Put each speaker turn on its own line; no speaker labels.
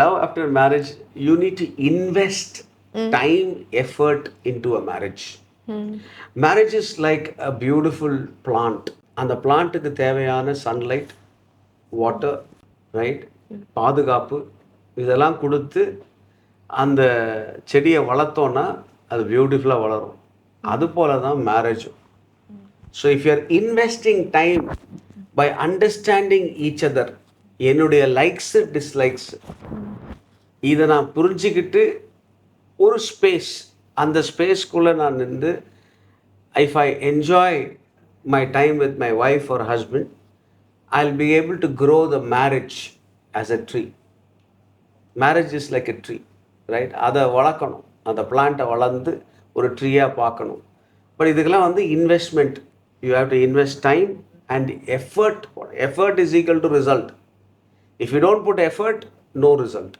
Love after marriage, you need to invest time, effort into a marriage. Marriage is like a beautiful plant. And the plant க்கு தேவையான sunlight, water, right? பாதுகாப்பு இதெல்லாம் கொடுத்து அந்த செடியை வளர்த்தோன்னா அது பியூட்டிஃபுல்லாக வளரும். அது போல தான் மேரேஜும். So if you are investing time by understanding each other, என்னுடைய லைக்ஸு டிஸ்லைக்ஸு இதை நான் புரிஞ்சுக்கிட்டு ஒரு ஸ்பேஸ், அந்த ஸ்பேஸ்க்குள்ளே நான் நின்று if I enjoy my time with my wife or husband, I will be able to grow the marriage as a tree. Marriage is like a tree, right? அதை வளர்க்கணும், அந்த பிளான்ட்டை வளர்ந்து ஒரு ட்ரீயாக பார்க்கணும். பட் இதுக்கெல்லாம் வந்து investment, you have to invest time and effort. Effort is equal to result. If you don't put effort, no result.